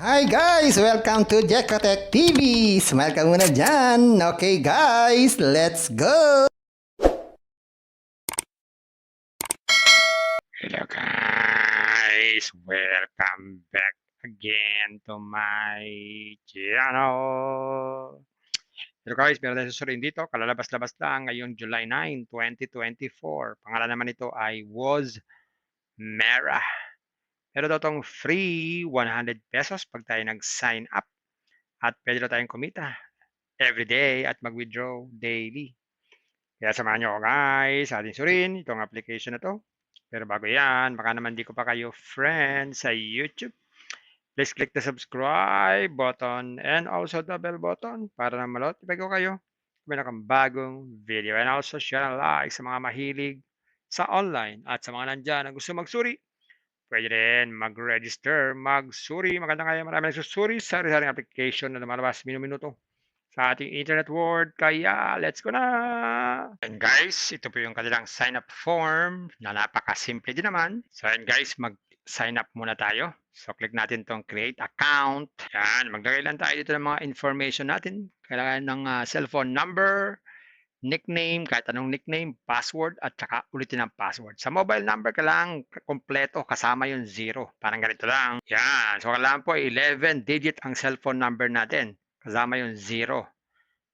Hi guys! Welcome to Jekotech TV! Smile ka muna dyan! Okay guys, let's go! Hello guys! Welcome back again to my channel. Hello guys, meron tayong susurin dito. Kalalabas-labas lang ngayong July 9, 2024. Pangalan naman nito ay Was Mera. Meron daw tong free 100 pesos pag tayo nag-sign up. At pwede daw tayong kumita every day at mag-withdraw daily. Kaya samahan nyo ako guys sa ating surin itong application na to. Pero bago yan, baka naman di ko pa kayo friends sa YouTube. Please click the subscribe button and also the bell button para na ma-notify ko kayo kung may bagong video. And also share and like sa mga mahilig sa online at sa mga nandyan na gusto magsuri. Pwede rin mag-register, magsuri. Maganda kaya marami nagsusuri sa sari-saring application na lumalabas minuto sa ating internet world. Kaya, let's go na! And guys, ito po yung kanilang sign up form na napakasimple din naman. So and guys, mag-sign up muna tayo. So click natin tong create account. Yan, maglagay lang tayo dito ng mga information natin. Kailangan ng cellphone number, nickname, kahit anong nickname, password, at saka ulitin ang password. Sa mobile number, kailangan kompleto, kasama yung zero. Parang ganito lang. Yan. So, kailangan po 11 digit ang cellphone number natin. Kasama yung zero.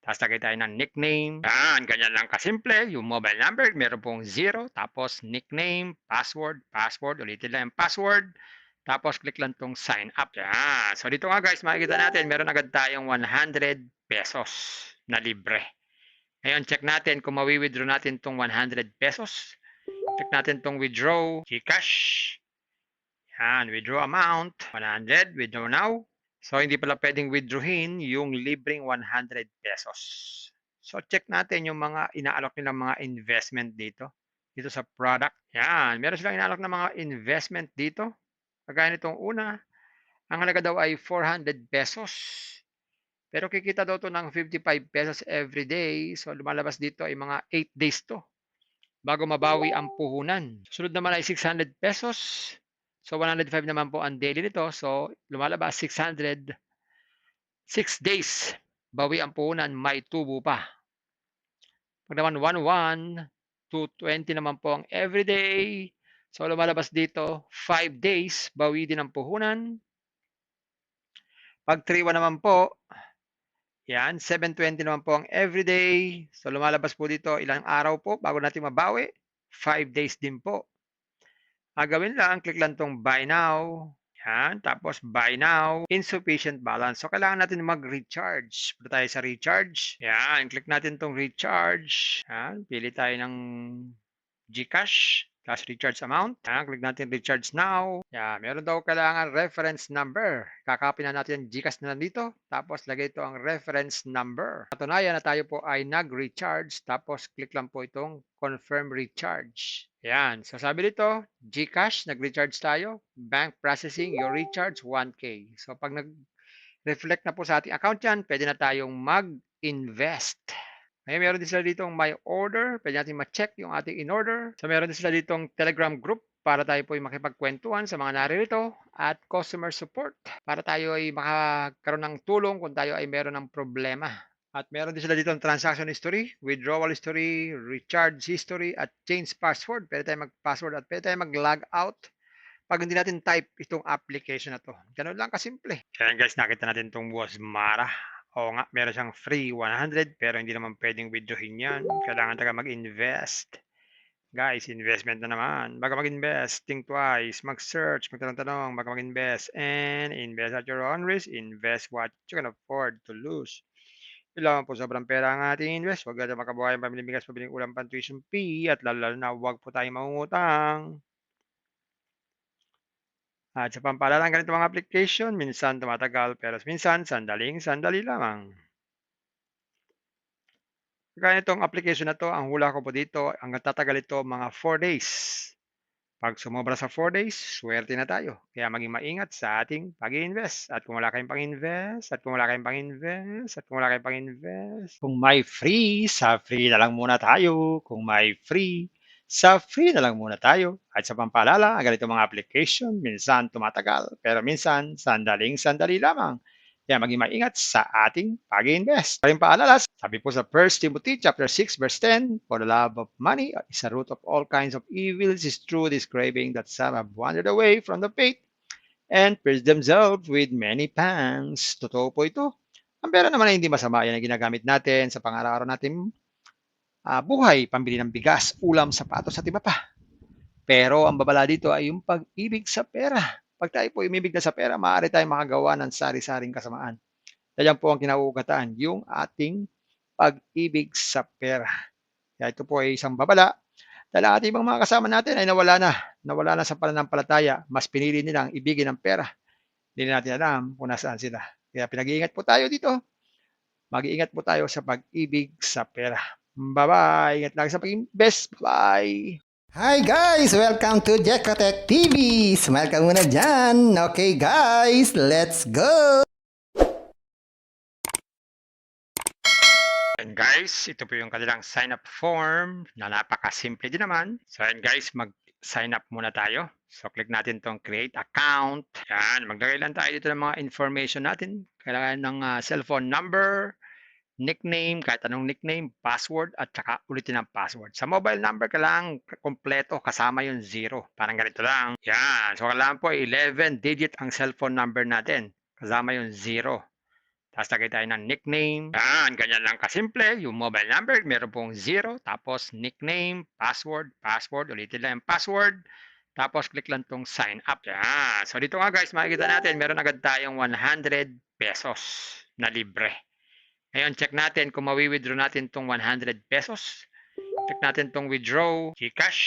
Tapos lagay tayo ng nickname. Yan, ganyan lang kasimple. Yung mobile number, meron pong zero. Tapos nickname, password. Ulitin lang yung password. Tapos click lang tong sign up. Yan. So dito nga guys, makikita natin, meron agad tayong 100 pesos na libre. Ngayon, check natin kung mawi-withdraw natin tong 100 pesos. Check natin tong withdraw, Gcash. Yan, withdraw amount, 100, withdraw now. So, hindi pala pwedeng withdrawin yung libreng 100 pesos. So, check natin yung mga inaalok nilang mga investment dito. Dito sa product. Yan, meron silang inaalok na mga investment dito. Kagaya nitong una, ang halaga daw ay 400 pesos. Pero kikita daw to ng 55 pesos every day. So, lumalabas dito ay mga 8 days to bago mabawi ang puhunan. Sunod naman ay 600 pesos. So 105 naman po ang daily nito. So lumalabas 600, 6 days. Bawi ang puhunan, may tubo pa. Pag naman 11, 220 naman po ang everyday. So lumalabas dito 5 days, bawi din ang puhunan. Pag 3-1 naman po, yan, 720 naman po ang everyday. So lumalabas po dito ilang araw po bago natin mabawi. 5 days din po. Gagawin lang, click lang tong buy now. Yan, tapos buy now, insufficient balance. So, kailangan natin mag-recharge. Punta tayo sa recharge. Yan, click natin tong recharge. Yan, pili tayo ng Gcash. Tapos recharge amount. Yan, click natin recharge now. Yan, meron daw kailangan reference number. Kakopy na natin yung Gcash na nandito. Tapos lagay ito ang reference number. Patunayan na tayo po ay nag-recharge. Tapos click lang po itong confirm recharge. Yan. So sabi dito, Gcash, nag-recharge tayo. Bank processing, your recharge 1K. So pag nag-reflect na po sa ating account yan, pwede na tayong mag-invest. Ngayon, meron din sila ditong my order. Pwede natin ma-check yung ating in-order. So meron din sila ditong Telegram group para tayo po ay makipagkwentuhan sa mga naririto at customer support para tayo ay makakaroon ng tulong kung tayo ay meron ng problema. At meron din sila dito ang transaction history, withdrawal history, recharge history, at change password. Pwede tayo mag-password at pwede tayo mag-log out pag hindi natin type itong application na to. Ganun lang kasimple. Kaya guys, nakita natin itong Wasmara. Oo nga, meron siyang free 100 pero hindi naman pwedeng withdrawin yan. Kailangan talaga mag-invest. Guys, investment na naman. Bago mag-invest, think twice, mag-search, magtanong-tanong, bago mag-invest, and invest at your own risk, invest what you can afford to lose. Kailangan po sobrang pera ang ating invest. Huwag natin makabuhay ang pamiling bigas, pabiling ulam, pan-tuition fee, at lalo na huwag po tayong mangungutang. At sa pampaalala ng ganitong mga application, minsan tumatagal pero minsan sandaling-sandali lamang. Kaya itong application na 'to, ang hula ko po dito, ang tatagal ito mga 4 days. Pag sumobra sa 4 days, swerte na tayo. Kaya maging maingat sa ating pag-iinvest. At kung wala kayong pang-invest, at kung wala kayong pang-invest, at kung wala kayong pang-invest, kung may free, sa free na lang muna tayo. Kung may free, Sa free na lang muna tayo. At sa pampaalala, ang ganito mga application, minsan tumatagal, pero minsan sandaling-sandali lamang. Kaya maging maingat sa ating pag-invest. Pa rin paalala, sabi po sa 1 Timothy chapter 6 verse 10, for the love of money is a root of all kinds of evils, is true this craving that some have wandered away from the faith and pierced themselves with many pangs. Totoo po ito. Ang pera naman ay hindi masama. Yan ang ginagamit natin sa pang-araw-araw natin buhay, pambili ng bigas, ulam, sapatos at iba pa. Pero ang babala dito ay yung pag-ibig sa pera. Pag tayo po umibig na sa pera, maaari tayong makagawa ng sari-saring kasamaan. Yan po ang kinauugataan, yung ating pag-ibig sa pera. Kaya ito po ay isang babala dahil ang ating ibang mga kasama natin ay nawala na sa pananampalataya. Mas pinili nilang ibigin ang pera. Hindi natin alam kung nasaan sila. Kaya pinag-iingat po tayo dito. Mag-iingat po tayo sa pag-ibig sa pera. Bye-bye. Ingat lagi sa pag-invest. Bye. Hi guys! Welcome to Jekatech TV! Smile ka muna dyan! Okay guys, let's go! And guys, ito po yung kanilang sign up form na napakasimple din naman. So and guys, mag-sign up muna tayo. So click natin tong create account. Yan, maglagay lang tayo dito ng mga information natin. Kailangan ng cellphone number, nickname, kahit anong nickname, password, at saka ulitin ang password. Sa mobile number, kailangan kompleto, kasama yung 0. Parang ganito lang. Yan. So kailangan po 11 digit ang cellphone number natin. Kasama yung 0. Tapos lagay tayo ng nickname. Yan, ganyan lang kasimple. Yung mobile number, meron pong 0. Tapos nickname, password, ulitin lang yung password. Tapos click lang tong sign up. Yan. So dito nga guys, makikita natin, meron agad tayong 100 pesos na libre. Ngayon, check natin kung mawi-withdraw natin tong 100 pesos. Check natin tong withdraw, Gcash.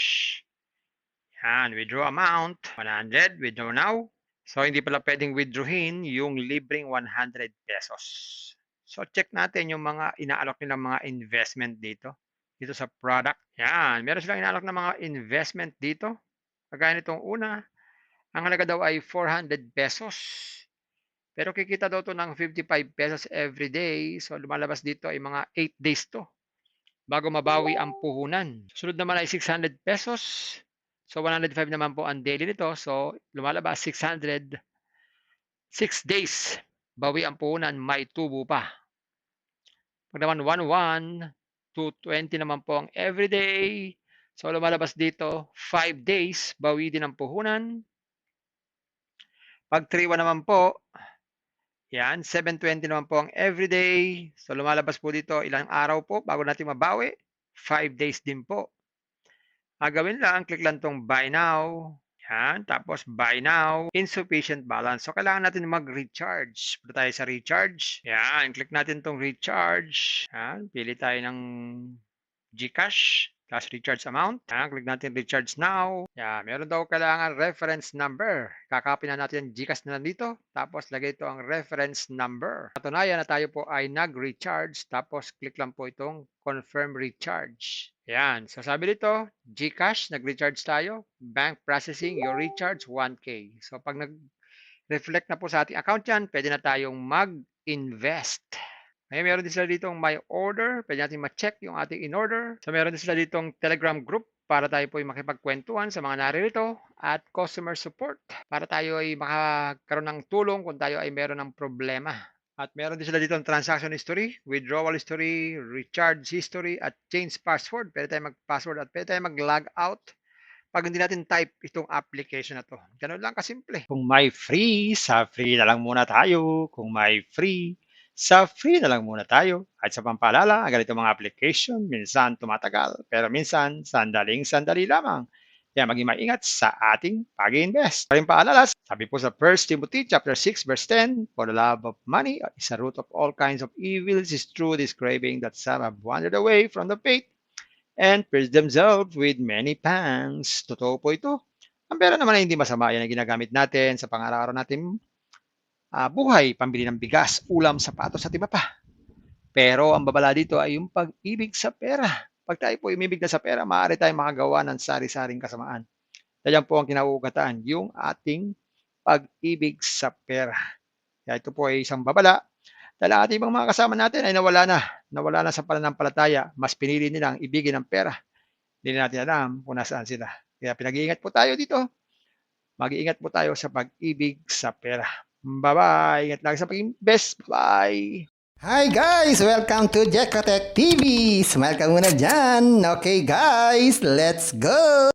Yan, withdraw amount, 100, withdraw now. So, hindi pala pwedeng withdrawin yung libreng 100 pesos. So, check natin yung mga inaalok nilang mga investment dito. Dito sa product. Yan, meron silang inaalok na mga investment dito. Kagaya nitong una, ang halaga daw ay 400 pesos. Pero kikita daw to ng 55 pesos every day. So, lumalabas dito ay mga 8 days to bago mabawi ang puhunan. Sunod naman ay 600 pesos. So, 105 naman po ang daily nito. So, lumalabas 600. 6 days. Bawi ang puhunan, may tubo pa. Pag naman 11, 220 naman po ang everyday. So, lumalabas dito 5 days. Bawi din ang puhunan. Pag 3-1 naman po, yan, 720 naman po ang everyday. So, lumalabas po dito ilang araw po bago natin mabawi. 5 days din po. Gagawin lang, click lang tong buy now. Yan, tapos buy now, insufficient balance. So, kailangan natin mag-recharge. Punta tayo sa recharge. Yan, click natin tong recharge. Yan, pili tayo ng Gcash. Tapos recharge amount. Yan, click natin recharge now. Yan, meron daw kailangan reference number. Kakopy na natin Gcash na nandito. Tapos lagay ito ang reference number. Patunayan na tayo po ay nag-recharge. Tapos click lang po itong confirm recharge. Yan. So sabi dito, Gcash, nag-recharge tayo. Bank processing, your recharge 1K. So pag nag-reflect na po sa ating account yan, pwede na tayong mag-invest. Ngayon, meron din sila ditong my order. Pwede natin ma-check yung ating in-order. So meron din sila ditong Telegram group para tayo po ay makipagkwentuhan sa mga naririto at customer support para tayo ay makakaroon ng tulong kung tayo ay meron ng problema. At meron din sila dito ang transaction history, withdrawal history, recharge history, at change password. Pwede tayo mag-password at pwede tayo mag-log out pag hindi natin type itong application na to. Ganun lang kasimple. Kung may free, sa free na lang muna tayo. Kung may free, sa free na lang muna tayo. At sa pampaalala, ang ganito mga application, minsan tumatagal, pero minsan sandaling-sandali lamang. Kaya maging maingat sa ating pag-invest. Pa rin paalala, sabi po sa 1 Timothy chapter 6 verse 10, for the love of money is a root of all kinds of evils, is true this craving that some have wandered away from the faith and pierced themselves with many pangs. Totoo po ito. Ang pera naman ay hindi masama. Yan ang ginagamit natin sa pang-araw-araw natin buhay, pambili ng bigas, ulam, sapatos at iba pa. Pero ang babala dito ay yung pag-ibig sa pera. Pag tayo po umibig na sa pera, maaari tayong makagawa ng sari-saring kasamaan. Yan po ang kinauugataan, yung ating pag-ibig sa pera. Kaya ito po ay isang babala. Dahil ang ating ibang mga kasama natin ay nawala na sa pananampalataya. Mas pinili nilang ibigin ang pera. Hindi na natin alam kung nasaan sila. Kaya pinag-iingat po tayo dito. Mag-iingat po tayo sa pag-ibig sa pera. Bye-bye. Ingat lagi sa pagiging best. Bye. Hi guys! Welcome to Jekotech TV! Smile ka muna dyan! Okay guys, let's go!